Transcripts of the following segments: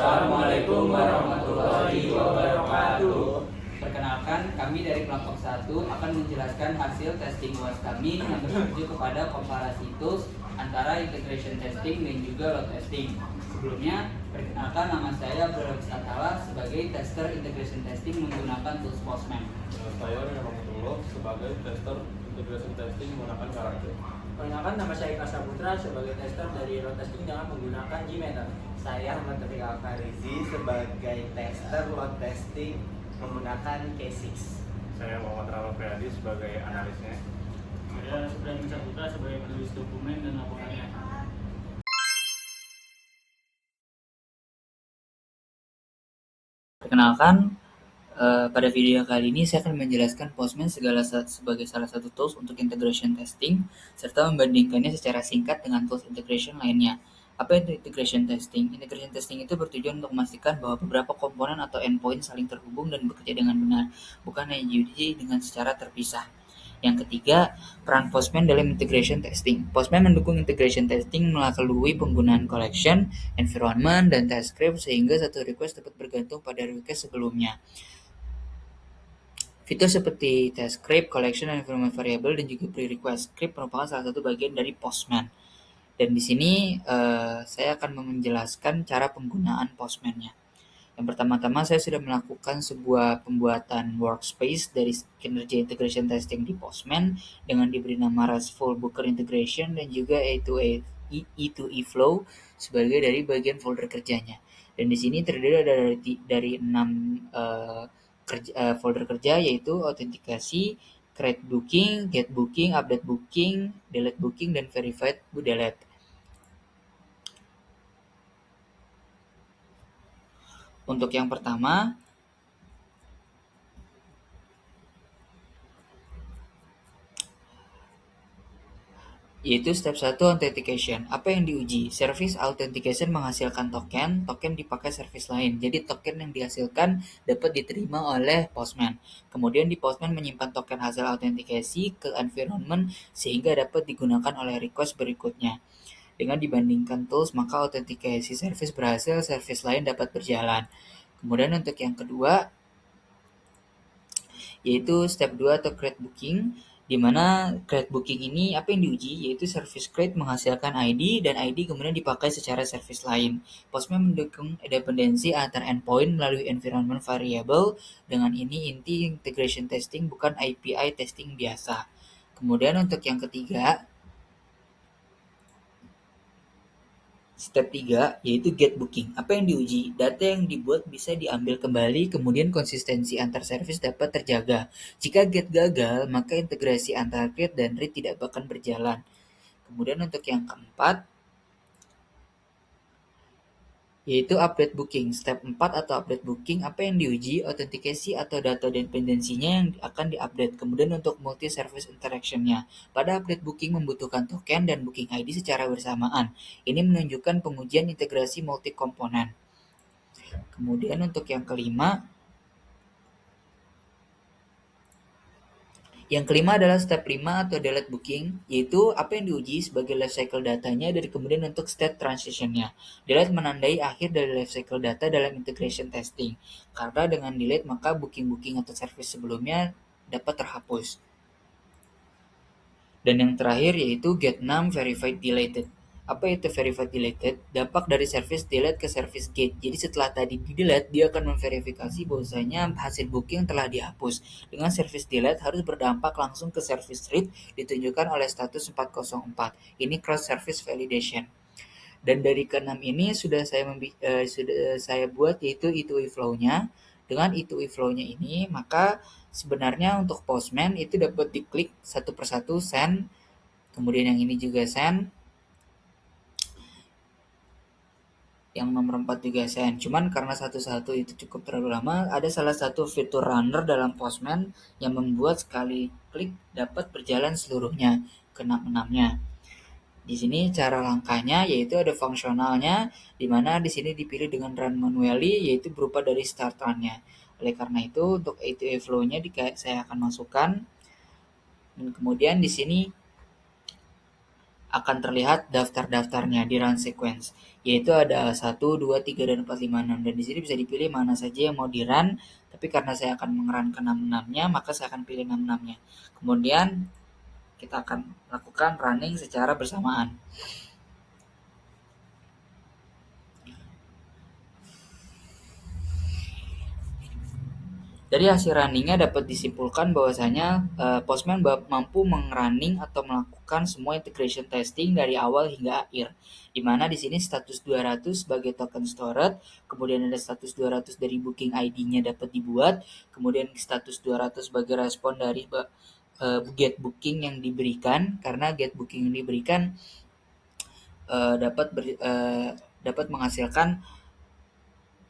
Assalamualaikum warahmatullahi wabarakatuh. Perkenalkan, kami dari kelompok 1 akan menjelaskan hasil testing UAS kami yang bertuju kepada komparasi tools antara integration testing dan juga load testing. Sebelumnya, perkenalkan, nama saya Abdul Satala sebagai tester integration testing menggunakan tools Postman. Saya Rahmatullah sebagai tester integration testing menggunakan karakter. Perkenalkan, nama saya Ikhlas Saputra sebagai tester dari load testing dengan menggunakan Gmeter. Saya Ahmad Taufik Al-Farizi sebagai tester load testing menggunakan K6. Saya Muhammad Rahmat Priadi sebagai analisnya. Saya Supriyan Saputra sebagai penulis dokumen dan laporannya. Perkenalkan, pada video kali ini saya akan menjelaskan Postman sebagai salah satu tools untuk integration testing serta membandingkannya secara singkat dengan tools integration lainnya. Apa itu integration testing? Integration testing itu bertujuan untuk memastikan bahwa beberapa komponen atau endpoint saling terhubung dan bekerja dengan benar, bukan hanya diuji dengan secara terpisah. Yang ketiga, peran Postman dalam integration testing. Postman mendukung integration testing melalui penggunaan collection, environment, dan test script sehingga satu request dapat bergantung pada request sebelumnya. Fitur seperti test script, collection, dan environment variable, dan juga pre-request script merupakan salah satu bagian dari Postman. Dan di sini saya akan menjelaskan cara penggunaan Postman-nya. Yang pertama-tama saya sudah melakukan sebuah pembuatan workspace dari kinerja integration testing di Postman dengan diberi nama RESTful Booker Integration dan juga E2E Flow sebagai dari bagian folder kerjanya. Dan di sini terdiri dari 6 folder kerja, yaitu autentikasi, create booking, get booking, update booking, delete booking, dan verified delete. Untuk yang pertama, yaitu step 1 authentication. Apa yang diuji? Service authentication menghasilkan token dipakai service lain. Jadi token yang dihasilkan dapat diterima oleh Postman. Kemudian di Postman menyimpan token hasil autentikasi ke environment sehingga dapat digunakan oleh request berikutnya. Dengan dibandingkan tools, maka autentikasi service berhasil, service lain dapat berjalan. Kemudian untuk yang kedua, yaitu step 2 atau create booking, di mana create booking ini apa yang diuji, yaitu service create menghasilkan ID dan ID kemudian dipakai secara service lain. Postman mendukung dependensi antar endpoint melalui environment variable. Dengan ini inti integration testing, bukan API testing biasa. Kemudian untuk yang ketiga, step 3, yaitu get booking. Apa yang diuji? Data yang dibuat bisa diambil kembali, kemudian konsistensi antar service dapat terjaga. Jika get gagal, maka integrasi antara create dan read tidak akan berjalan. Kemudian untuk yang keempat, yaitu update booking. Step 4 atau update booking, apa yang diuji? Autentikasi atau data dependensinya yang akan diupdate. Kemudian untuk multi-service interaction-nya. Pada update booking membutuhkan token dan booking ID secara bersamaan. Ini menunjukkan pengujian integrasi multi-komponen. Kemudian untuk yang kelima, adalah step 5 atau delete booking, yaitu apa yang diuji sebagai lifecycle datanya dari kemudian untuk state transition-nya. Delete menandai akhir dari lifecycle data dalam integration testing. Karena dengan delete maka booking-booking atau service sebelumnya dapat terhapus. Dan yang terakhir yaitu get num verified deleted. Apa itu verified deleted? Dampak dari service delete ke service get. Jadi setelah tadi di delete, dia akan memverifikasi bahwasanya hasil booking telah dihapus. Dengan service delete harus berdampak langsung ke service read ditunjukkan oleh status 404. Ini cross service validation. Dan dari keenam ini sudah saya buat yaitu E2E flow-nya. Dengan E2E flow-nya ini, maka sebenarnya untuk Postman itu dapat diklik satu persatu send, kemudian yang ini juga send, yang nomor 4 juga send. Cuman karena satu-satu itu cukup terlalu lama, ada salah satu fitur runner dalam Postman yang membuat sekali klik dapat berjalan seluruhnya ke 6-6-nya. Di sini cara langkahnya yaitu ada fungsionalnya, di mana di sini dipilih dengan run manually, yaitu berupa dari start run-nya. Oleh karena itu untuk A2A flow-nya saya akan masukkan, dan kemudian di sini akan terlihat daftar-daftarnya di run sequence, yaitu ada 1, 2, 3, dan 4, 5, 6, dan di sini bisa dipilih mana saja yang mau di run, tapi karena saya akan mengerun ke 6-6-nya, maka saya akan pilih 6-6-nya. Kemudian kita akan lakukan running secara bersamaan. Dari hasil runningnya dapat disimpulkan bahwasanya Postman mampu mengrunning atau melakukan semua integration testing dari awal hingga akhir. Di mana di sini status 200 sebagai token stored, kemudian ada status 200 dari booking ID-nya dapat dibuat, kemudian status 200 sebagai respon dari get booking yang diberikan, karena get booking yang diberikan dapat menghasilkan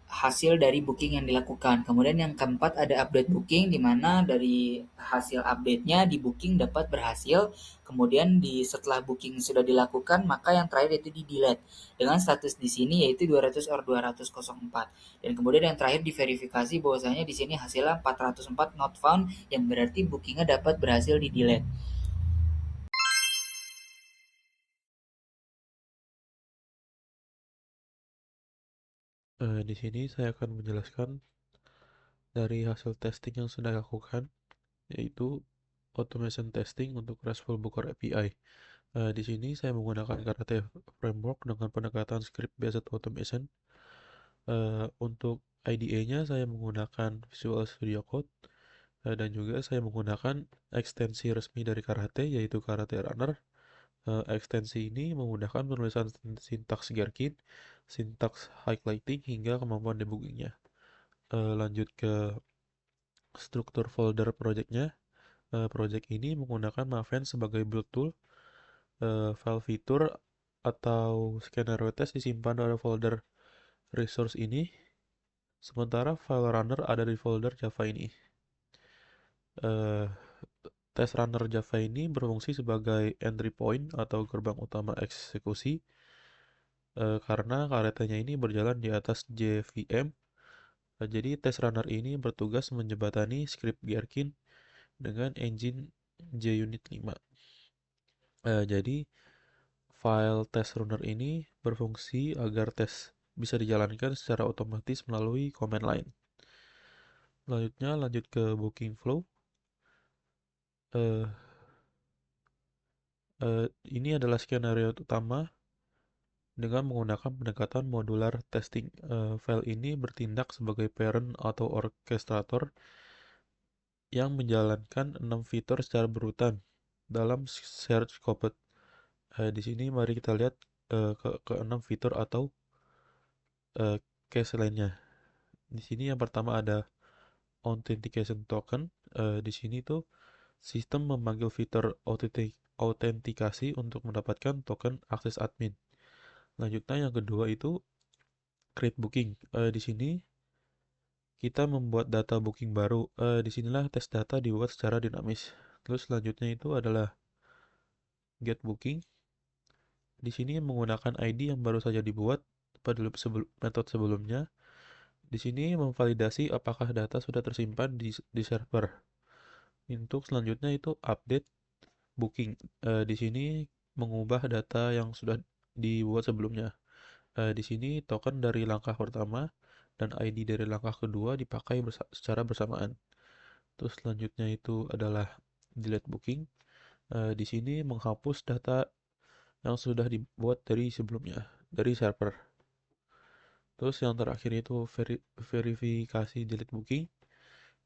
hasil dari booking yang dilakukan. Kemudian yang keempat ada update booking, di mana dari hasil update-nya di booking dapat berhasil. Kemudian setelah booking sudah dilakukan, maka yang terakhir itu di delete dengan status di sini yaitu 200 or 204. Dan kemudian yang terakhir diverifikasi bahwasanya di sini hasilnya 404 not found, yang berarti bookingnya dapat berhasil di delete. Di sini saya akan menjelaskan dari hasil testing yang sudah dilakukan, yaitu automation testing untuk RESTful Booker API. Di sini saya menggunakan Karate Framework dengan pendekatan script-based automation. Untuk IDE-nya saya menggunakan Visual Studio Code, dan juga saya menggunakan ekstensi resmi dari Karate, yaitu Karate Runner. Ekstensi ini memudahkan penulisan sintaks Gherkin, sintaks highlighting, hingga kemampuan debuggingnya. Lanjut ke struktur folder projectnya. Project ini menggunakan Maven sebagai build tool. File fitur atau skenario test disimpan pada folder resource ini, sementara file runner ada di folder Java ini. Test runner Java ini berfungsi sebagai entry point atau gerbang utama eksekusi, karena karetanya ini berjalan di atas JVM. Jadi test runner ini bertugas menjembatani script Gherkin dengan engine JUnit 5. Jadi file test runner ini berfungsi agar tes bisa dijalankan secara otomatis melalui command line. Selanjutnya lanjut ke booking flow. Ini adalah skenario utama dengan menggunakan pendekatan modular testing. File ini bertindak sebagai parent atau orchestrator yang menjalankan 6 fitur secara berurutan dalam search scope. Di sini mari kita lihat ke 6 fitur atau case lainnya. Di sini yang pertama ada authentication token. Di sini tuh sistem memanggil fitur autentikasi untuk mendapatkan token akses admin. Lanjutnya yang kedua itu create booking. Di sini kita membuat data booking baru. Disinilah tes data dibuat secara dinamis. Terus selanjutnya itu adalah get booking. Di sini menggunakan ID yang baru saja dibuat pada metode sebelumnya. Di sini memvalidasi apakah data sudah tersimpan di server. Untuk selanjutnya itu update booking. Di sini mengubah data yang sudah dibuat sebelumnya. Di sini token dari langkah pertama dan ID dari langkah kedua dipakai secara bersamaan. Terus selanjutnya itu adalah delete booking. Di sini menghapus data yang sudah dibuat dari sebelumnya, dari server. Terus yang terakhir itu verifikasi delete booking.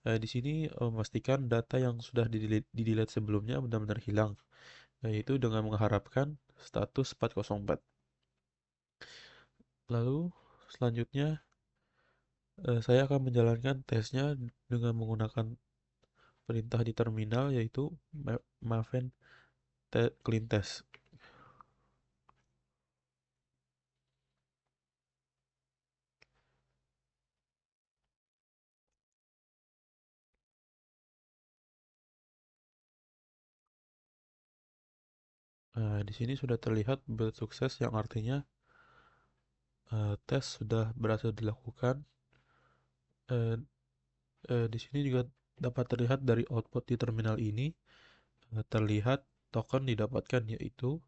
Di sini memastikan data yang sudah di-delete sebelumnya benar-benar hilang, yaitu dengan mengharapkan status 404. Lalu selanjutnya saya akan menjalankan tesnya dengan menggunakan perintah di terminal, yaitu maven clean test. Di sini sudah terlihat build sukses, yang artinya tes sudah berhasil dilakukan. Di sini juga dapat terlihat dari output di terminal ini, terlihat token didapatkan, yaitu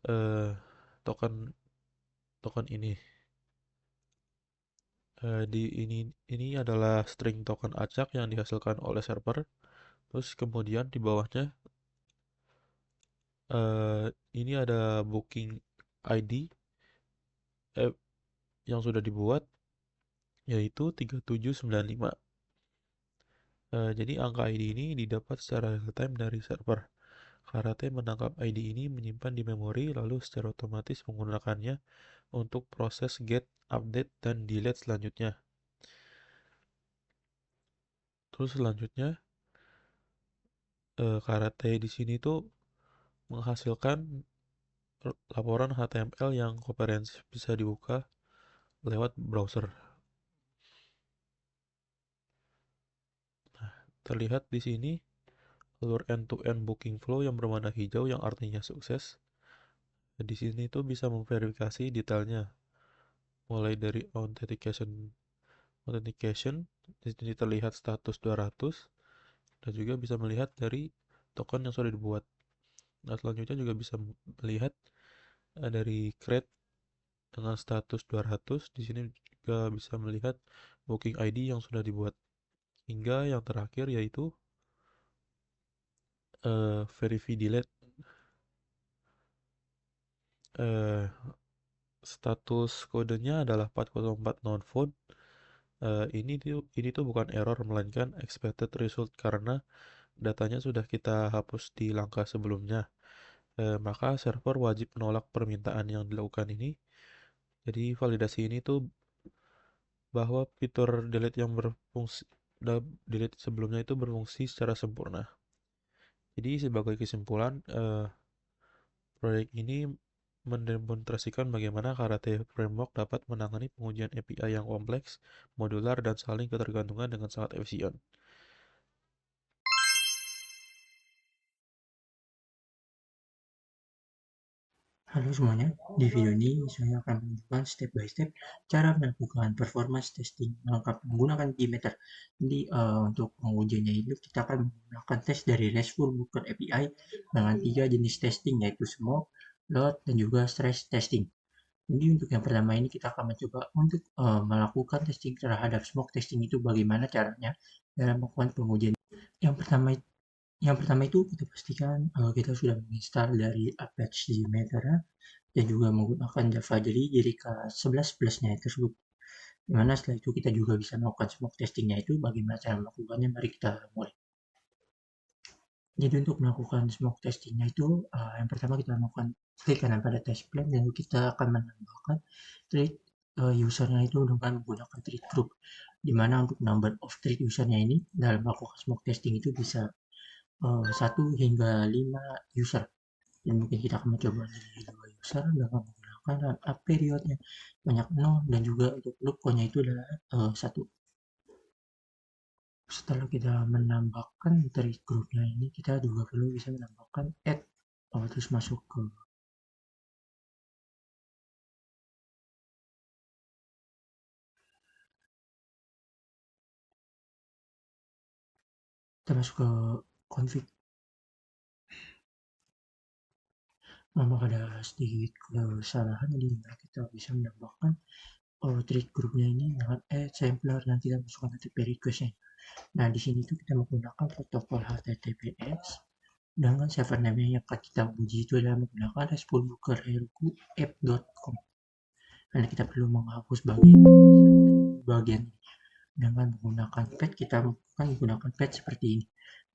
eh, token token ini. Ini adalah string token acak yang dihasilkan oleh server. Terus kemudian di bawahnya ini ada booking ID yang sudah dibuat, yaitu 3795. Jadi angka ID ini didapat secara real time dari server. Karate menangkap ID ini, menyimpan di memori, lalu secara otomatis menggunakannya untuk proses get, update, dan delete selanjutnya. Terus selanjutnya, Karate di sini tuh menghasilkan laporan HTML yang komprehensif, bisa dibuka lewat browser. Terlihat di sini alur end-to-end booking flow yang berwarna hijau yang artinya sukses. Di sini tuh bisa memverifikasi detailnya, mulai dari authentication, di sini terlihat status 200, dan juga bisa melihat dari token yang sudah dibuat. Nah, selanjutnya juga bisa melihat dari create dengan status 200, di sini juga bisa melihat booking ID yang sudah dibuat. Hingga yang terakhir yaitu verify delete. Status kodenya adalah 404 non found. Ini tuh bukan error melainkan expected result karena datanya sudah kita hapus di langkah sebelumnya. Maka server wajib menolak permintaan yang dilakukan ini. Jadi validasi ini tuh bahwa fitur delete sebelumnya itu berfungsi secara sempurna. Jadi sebagai kesimpulan, proyek ini mendemonstrasikan bagaimana Karate Framework dapat menangani pengujian API yang kompleks, modular, dan saling ketergantungan dengan sangat efisien. Halo semuanya, di video ini saya akan menunjukkan step by step cara melakukan performance testing lengkap menggunakan Gmeter. Jadi untuk pengujiannya itu kita akan menggunakan tes dari RESTful Worker API dengan 3 jenis testing, yaitu smoke, load, dan juga stress testing. Jadi untuk yang pertama ini kita akan mencoba untuk melakukan testing terhadap smoke testing. Itu bagaimana caranya dalam melakukan pengujian. Yang pertama itu kita pastikan kita sudah menginstal dari Apache Gmeter dan juga menggunakan Java jadi JDK11+-nya tersebut. Dimana setelah itu kita juga bisa melakukan smoke testingnya. Itu bagaimana cara melakukannya, mari kita mulai. Jadi untuk melakukan smoke testingnya itu yang pertama kita melakukan klik kanan pada test plan dan kita akan menambahkan thread usernya itu dengan menggunakan thread group, dimana untuk number of thread usernya ini dalam melakukan smoke testing itu bisa 1 hingga 5 user. Dan mungkin kita akan mencoba dari 2 user dengan menggunakan periodnya banyak 0 dan juga untuk loop code-nya itu adalah 1. Setelah kita menambahkan thread groupnya ini, kita juga perlu bisa menambahkan add terus masuk ke config. Memang ada sedikit kesalahan, jadi kita bisa menambahkan thread groupnya ini dengan add sampler dan kita masukkan HTTP request-nya. Nah, di sini tuh kita menggunakan protokol HTTPS dengan server name yang akan kita uji itu adalah menggunakan RESTful Worker app.com. Karena kita perlu menghapus bagian dengan menggunakan pet. Kita akan menggunakan pet seperti ini.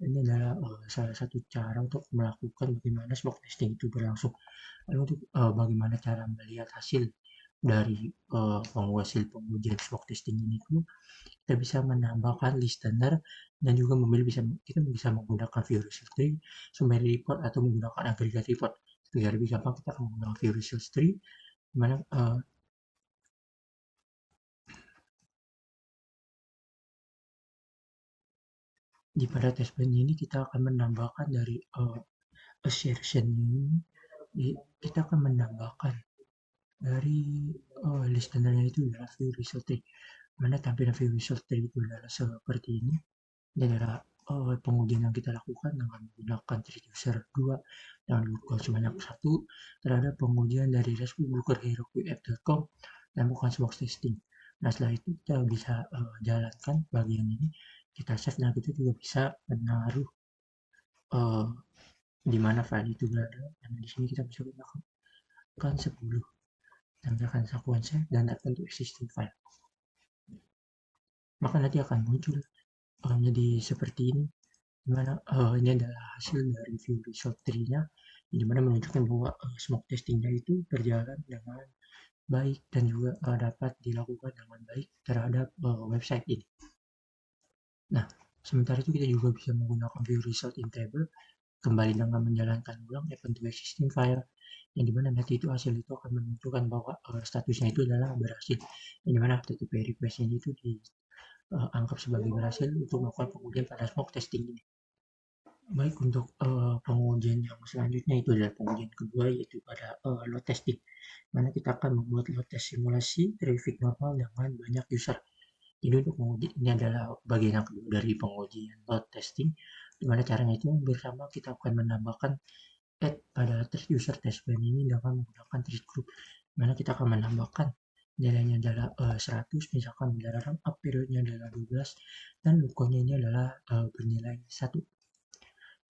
Ini adalah salah satu cara untuk melakukan bagaimana smoke testing itu berlangsung. Lalu untuk bagaimana cara melihat hasil dari hasil pengujian smoke testing ini itu kita bisa menambahkan listener dan juga kita bisa menggunakan view result tree, summary report, atau menggunakan aggregate report. Biar lebih gampang kita akan menggunakan view result tree, dimana di pada test plan ini kita akan menambahkan dari assertion ini, kita akan menambahkan dari listenernya itu adalah view result tree, mana tampilan view result tree itu adalah seperti ini. Ini adalah pengujian yang kita lakukan dengan menggunakan thread user 2 yang dibuka sebanyak 1 terhadap pengujian dari respublikerheroqf.com dan bukan box testing. Nah, setelah itu kita bisa jalankan bagian ini, kita save dan kita juga bisa menaruh di mana file itu berada. Dan di sini kita bisa gunakan 10 tambahkan sequence dan add to existing file. Maka nanti akan muncul jadi seperti ini, dimana ini adalah hasil dari view result tree-nya, dimana menunjukkan bahwa smoke testingnya itu berjalan dengan baik dan juga dapat dilakukan dengan baik terhadap website ini. Nah, sementara itu kita juga bisa menggunakan view result in table kembali dengan menjalankan ulang event to existing file, yang dimana nanti itu hasil itu akan menunjukkan bahwa statusnya itu adalah berhasil, yang dimana HTTP request ini itu dianggap sebagai berhasil untuk melakukan pengujian pada smoke testing ini. Baik, untuk pengujian yang selanjutnya itu adalah pengujian kedua, yaitu pada load testing, mana kita akan membuat load test simulasi traffic normal dengan banyak user. Jadi untuk menguji ini adalah bagian yang kedua dari pengujian load testing, dimana caranya itu bersama kita akan menambahkan add pada thread user test plan ini dengan menggunakan thread group, mana kita akan menambahkan nilainya adalah 100, misalkan dilarang up periodnya adalah 12 dan logonya ini adalah bernilai 1.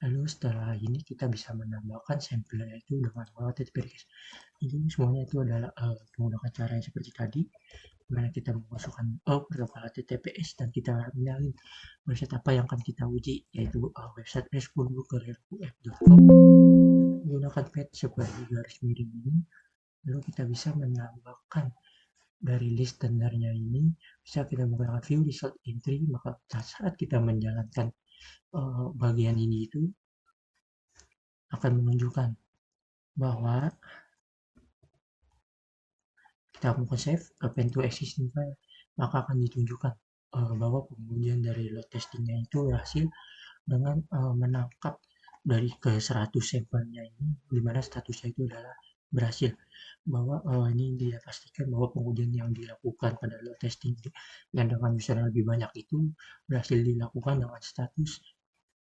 Lalu setelah ini kita bisa menambahkan sampel itu dengan menggunakan request. Jadi semuanya itu adalah menggunakan cara yang seperti tadi, dimana kita memasukkan protokol HTTPS dan kita menyalin website apa yang akan kita uji, yaitu website respublikerheroqf.com menggunakan path seperti garis miring ini. Lalu kita bisa menambahkan dari list standarnya ini, bisa kita menggunakan view result entry, maka saat kita menjalankan bagian ini itu akan menunjukkan bahwa kita melakukan save append to existing file, maka akan ditunjukkan bahwa pengujian dari load testingnya itu berhasil dengan menangkap dari ke 100 sampelnya ini, dimana statusnya itu adalah berhasil, bahwa ini dipastikan bahwa pengujian yang dilakukan pada load testing yang dengan user lebih banyak itu berhasil dilakukan dengan status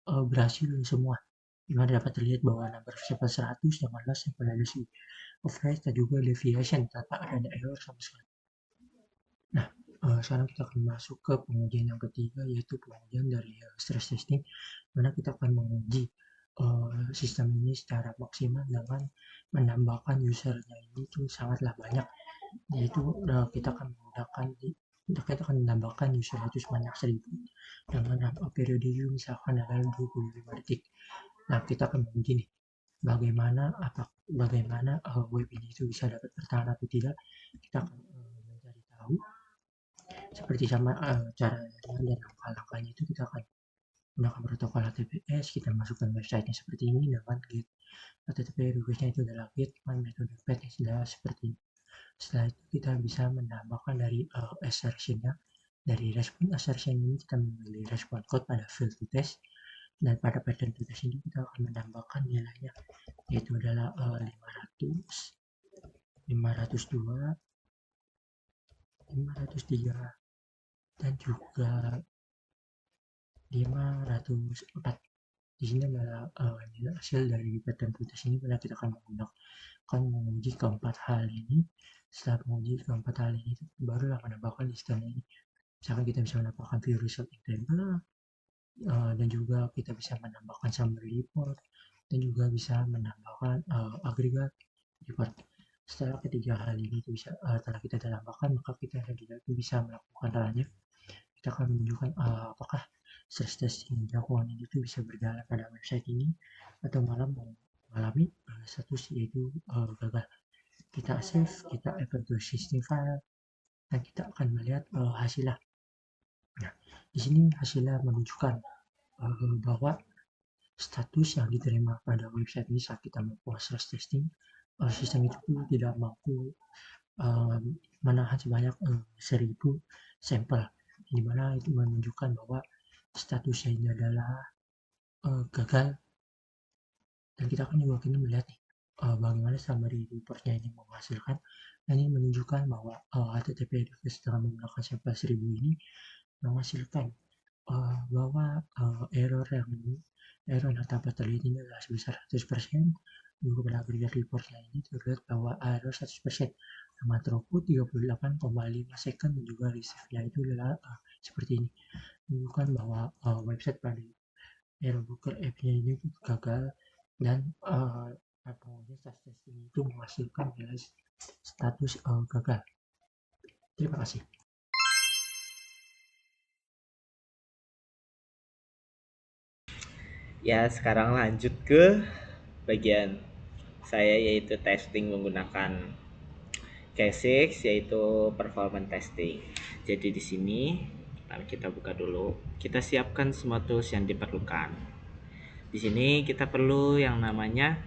berhasil semua, dimana dapat terlihat bahwa number sampel 100 yang adalah sampel LSI of rate dan juga deviation tanpa adanya error sama sekali. Nah, sekarang kita akan masuk ke pengujian yang ketiga, yaitu pengujian dari stress testing, mana kita akan menguji sistem ini secara maksimal dengan menambahkan usernya ini itu sangatlah banyak, yaitu kita akan menambahkan user itu sebanyak 1000 dengan periode misalkan adalah 25 detik. Nah, kita akan menguji nih bagaimana web ini itu bisa dapat bertahan atau tidak. Kita akan mencari tahu seperti sama caranya dan langkah-langkahnya itu kita akan menggunakan protokol HTTPS, kita masukkan websitenya seperti ini dengan get HTTP requestnya itu adalah get metode path sudah seperti ini. Setelah itu kita bisa menambahkan dari assertionnya. Dari response assertion ini kita memilih respon code pada field to test, dan pada pattern to test ini kita akan menambahkan nilainya, yaitu adalah 500, 502, 503 dan juga 504. Di sini adalah hasil dari pattern to test ini, pada kita akan menguji keempat hal ini. Setelah menguji keempat hal ini barulah menambahkan listener ini. Misalkan kita bisa menambahkan view result in table, dan juga kita bisa menambahkan summary report, dan juga bisa menambahkan aggregate report. Setelah ketiga hal ini bisa telah kita tambahkan, maka kita bisa melakukan halnya. Kita akan menunjukkan apakah stress testing yang dilakukan itu bisa berjalan pada website ini atau malah mengalami status yaitu gagal. Kita save, kita append to existing file, dan kita akan melihat hasilnya. Nah, di sini hasilnya menunjukkan bahwa status yang diterima pada website ini saat kita melakukan stress testing, sistem itu tidak mampu menahan sebanyak 1000 sampel, di mana itu menunjukkan bahwa statusnya ini adalah gagal. Dan kita akan juga kini melihat bagaimana summary reportnya ini menghasilkan, dan ini menunjukkan bahwa HTTP request dengan menggunakan sampel 1000 ini menghasilkan bahwa error yang dapat terlihat ini adalah sebesar 100%. Juga pada agregat reportnya ini terlihat bahwa error 100% sama throughput 38,5 second dan juga receive-nya itu adalah seperti ini. Menunjukkan bahwa website pada Aero Booker app-nya ini gagal dan kemudian status testing itu menghasilkan status gagal. Terima kasih. Ya, sekarang lanjut ke bagian saya, yaitu testing menggunakan K6, yaitu performance testing. Jadi di sini kita buka dulu. Kita siapkan semua tools yang diperlukan. Di sini kita perlu yang namanya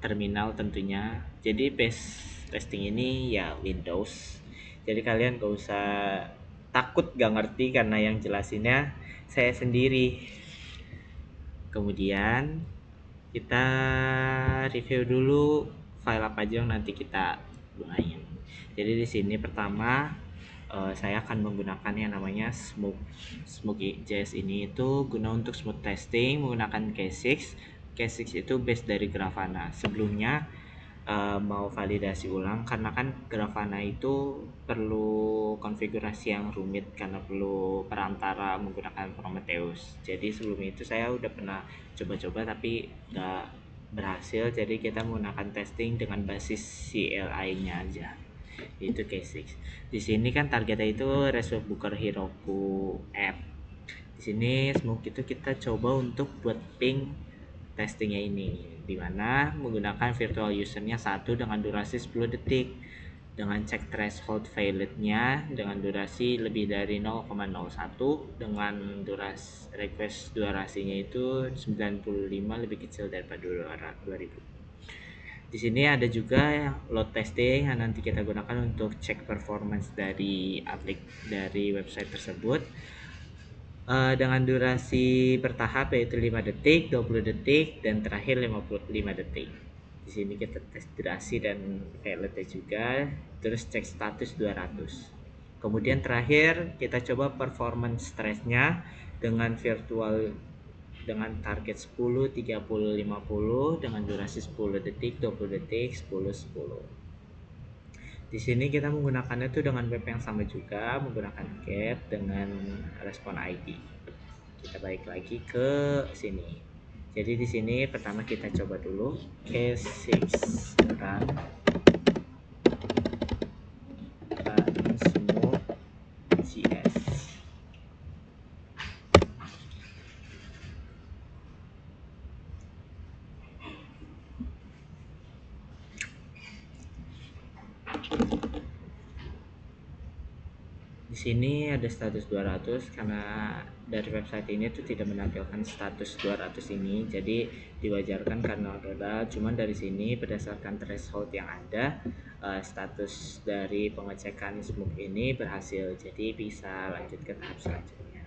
terminal tentunya. Jadi base testing ini ya Windows. Jadi kalian gak usah takut gak ngerti karena yang jelasinnya saya sendiri. Kemudian kita review dulu file apa aja yang nanti kita gunain. Jadi di sini pertama saya akan menggunakan yang namanya Smoky.js. Ini itu guna untuk smooth testing menggunakan K6. K6 itu base dari Grafana. Sebelumnya mau validasi ulang karena kan Grafana itu perlu konfigurasi yang rumit karena perlu perantara menggunakan Prometheus. Jadi sebelum itu saya udah pernah coba-coba tapi nggak berhasil. Jadi kita menggunakan testing dengan basis CLI-nya aja, itu K6. Di sini kan targetnya itu Resolve Booker Heroku app. Di sini Smoke itu kita coba untuk buat ping testingnya ini, dimana menggunakan virtual usernya 1 dengan durasi 10 detik, dengan cek threshold validnya dengan durasi lebih dari 0,01, dengan durasinya itu 95, lebih kecil daripada 2000. Di sini ada juga load testing yang nanti kita gunakan untuk cek performance dari website tersebut dengan durasi bertahap yaitu 5 detik, 20 detik, dan terakhir 55 detik. Di sini kita tes durasi dan validnya juga, terus cek status 200. Kemudian terakhir kita coba performance stress-nya dengan target 10, 30, 50 dengan durasi 10 detik, 20 detik, 10, 10. Di sini kita menggunakannya itu dengan web yang sama juga, menggunakan get dengan respon ID. Kita balik lagi ke sini. Jadi di sini pertama kita coba dulu K6 run Smooth.js. Di sini ada status 200 karena dari website ini tuh tidak menampilkan status 200 ini, jadi diwajarkan karena gagal. Cuman dari sini berdasarkan threshold yang ada, status dari pengecekan Smoke ini berhasil, jadi bisa lanjut ke tahap selanjutnya.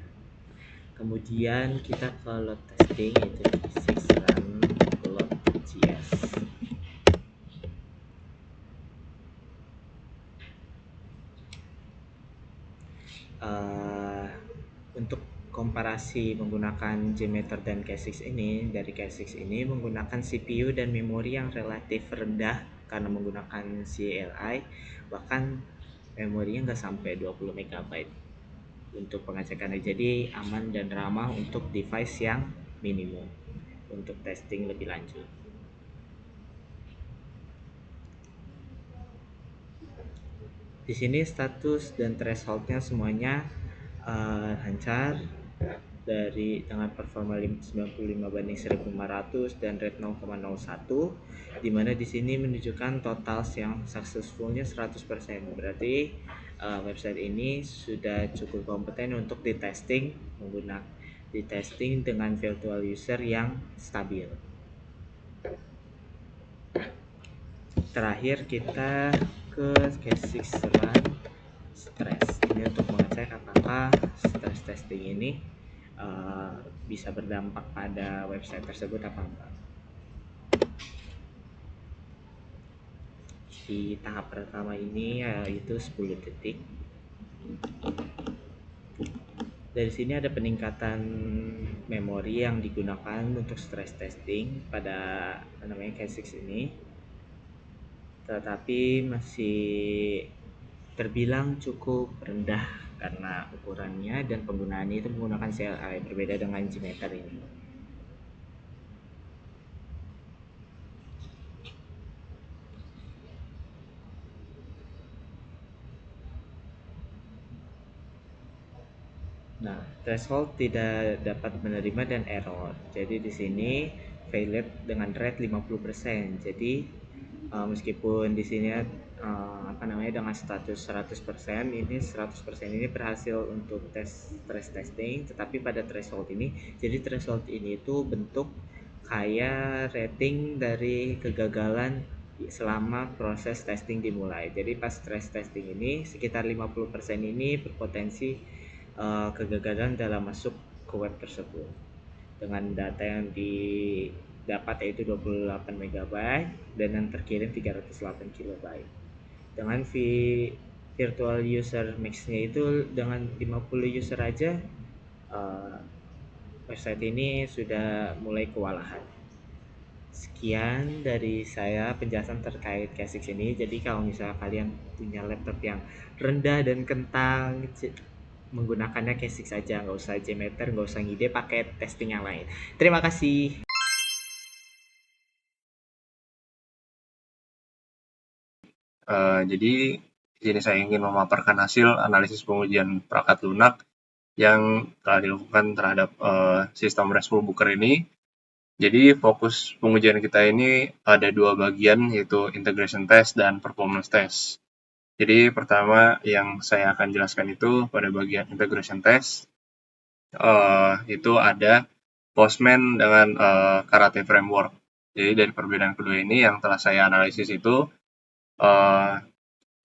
Kemudian kita ke load testing, yaitu K6 run load.js. Untuk komparasi menggunakan JMeter dan K6 ini, dari K6 ini menggunakan CPU dan memori yang relatif rendah karena menggunakan CLI, bahkan memorinya nggak sampai 20 MB untuk pengecekannya, jadi aman dan ramah untuk device yang minimum untuk testing lebih lanjut. Di sini status dan thresholdnya semuanya lancar dengan performa 95/1500 dan rate 0,01, dimana di sini menunjukkan total yang successfulnya 100%. Berarti website ini sudah cukup kompeten untuk ditesting dengan virtual user yang stabil. Terakhir kita ke K6 run stress. Ini untuk mengecek apakah stress testing ini bisa berdampak pada website tersebut apa enggak. Di tahap pertama ini yaitu 10 detik. Dari sini ada peningkatan memori yang digunakan untuk stress testing pada namanya K6 ini, tetapi masih terbilang cukup rendah karena ukurannya dan penggunaannya itu menggunakan CLI, berbeda dengan Gmeter ini. Nah, threshold tidak dapat menerima dan error. Jadi di sini failed dengan rate 50%. Jadi meskipun di sini dengan status 100%, ini 100% ini berhasil untuk stress testing, tetapi pada threshold ini, jadi threshold ini itu bentuk kayak rating dari kegagalan selama proses testing dimulai. Jadi pas stress testing ini sekitar 50% ini berpotensi kegagalan dalam masuk ke web tersebut dengan data yang didapat yaitu 28 MB dan yang terkirim 308 KB. Dengan virtual user max-nya itu dengan 50 user aja, website ini sudah mulai kewalahan. Sekian dari saya penjelasan terkait K6 ini. Jadi kalau misalnya kalian punya laptop yang rendah dan kentang, menggunakannya K6 saja, nggak usah Gmeter, nggak usah ngide pakai testing yang lain. Terima kasih. Jadi di sini saya ingin memaparkan hasil analisis pengujian perangkat lunak yang telah dilakukan terhadap sistem RESTful Booker ini. Jadi fokus pengujian kita ini ada dua bagian, yaitu integration test dan performance test. Jadi pertama yang saya akan jelaskan itu pada bagian integration test, itu ada Postman dengan Karate Framework. Jadi dari perbedaan kedua ini yang telah saya analisis itu,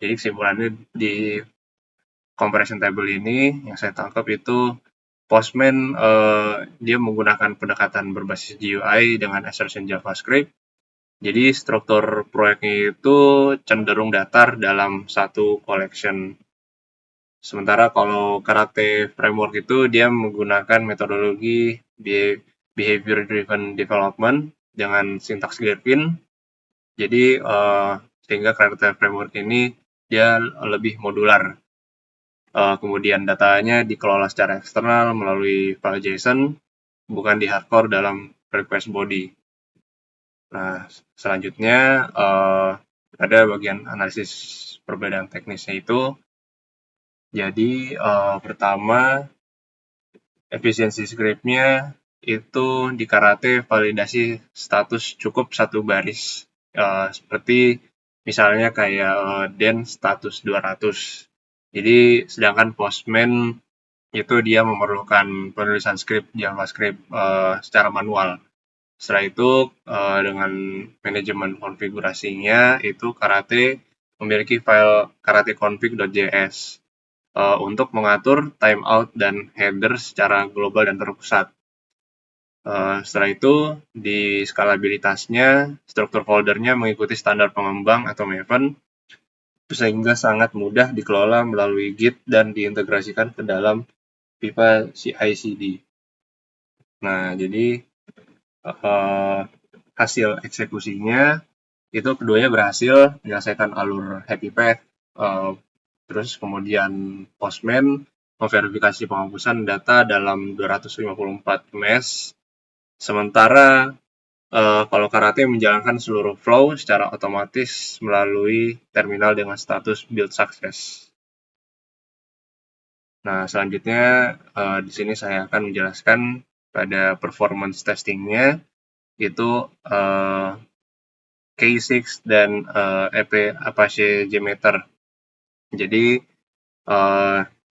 jadi kesimpulannya di comparison table ini yang saya tangkap itu Postman dia menggunakan pendekatan berbasis GUI dengan assertion JavaScript. Jadi struktur proyeknya itu cenderung datar dalam satu collection. Sementara kalau Karate Framework itu dia menggunakan metodologi behavior driven development dengan sintaks Gherkin. Jadi sehingga Karate Framework ini dia lebih modular. Kemudian datanya dikelola secara eksternal melalui file JSON, bukan di hardcore dalam request body. Nah, selanjutnya ada bagian analisis perbedaan teknisnya itu. Jadi pertama, efisiensi script-nya itu di Karate validasi status cukup satu baris. Seperti misalnya kayak den status 200. Jadi sedangkan Postman itu dia memerlukan penulisan script JavaScript secara manual. Setelah itu dengan manajemen konfigurasinya itu Karate memiliki file karateconfig.js untuk mengatur timeout dan header secara global dan terpusat. Setelah itu di skalabilitasnya struktur foldernya mengikuti standar pengembang atau Maven, sehingga sangat mudah dikelola melalui Git dan diintegrasikan ke dalam pipa CI/CD. Nah, jadi hasil eksekusinya itu keduanya berhasil menyelesaikan alur happy path, terus kemudian Postman memverifikasi penghapusan data dalam 254 mes, sementara kalau Karate menjalankan seluruh flow secara otomatis melalui terminal dengan status build success. Nah, selanjutnya di sini saya akan menjelaskan pada performance testingnya, itu K6 dan Apache Gmeter. Jadi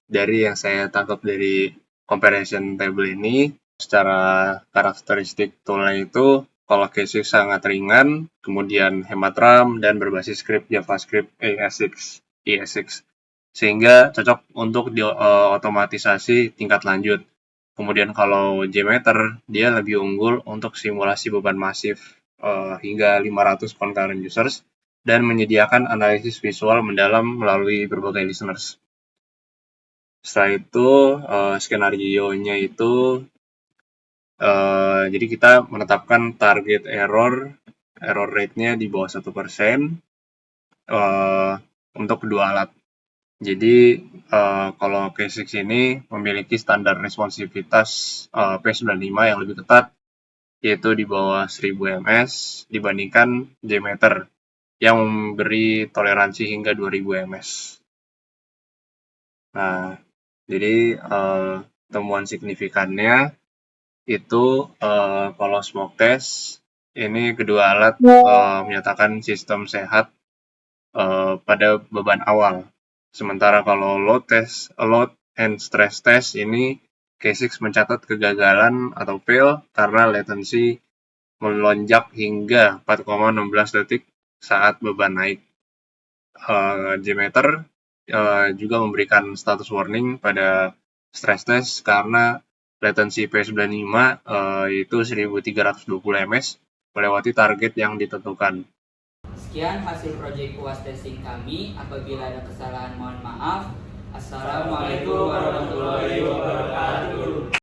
dari yang saya tangkap dari comparison table ini, secara karakteristik toolnya itu kalau K6 sangat ringan, kemudian hemat RAM dan berbasis script JavaScript ES6, sehingga cocok untuk diotomatisasi tingkat lanjut. Kemudian kalau Gmeter dia lebih unggul untuk simulasi beban masif hingga 500 concurrent users dan menyediakan analisis visual mendalam melalui berbagai listeners. Setelah itu skenario-nya itu jadi kita menetapkan target error rate-nya di bawah 1% untuk kedua alat. Jadi kalau K6 ini memiliki standar responsivitas P95 yang lebih ketat, yaitu di bawah 1000 ms dibandingkan JMeter yang memberi toleransi hingga 2000 ms. Nah, jadi temuan signifikannya itu kalau smoke test ini kedua alat menyatakan sistem sehat pada beban awal. Sementara kalau load and stress test ini K6 mencatat kegagalan atau fail karena latency melonjak hingga 4,16 detik saat beban naik. JMeter juga memberikan status warning pada stress test karena latency P95 itu 1320 ms melewati target yang ditentukan. Sekian hasil proyek UAS testing kami. Apabila ada kesalahan mohon maaf. Assalamualaikum warahmatullahi wabarakatuh.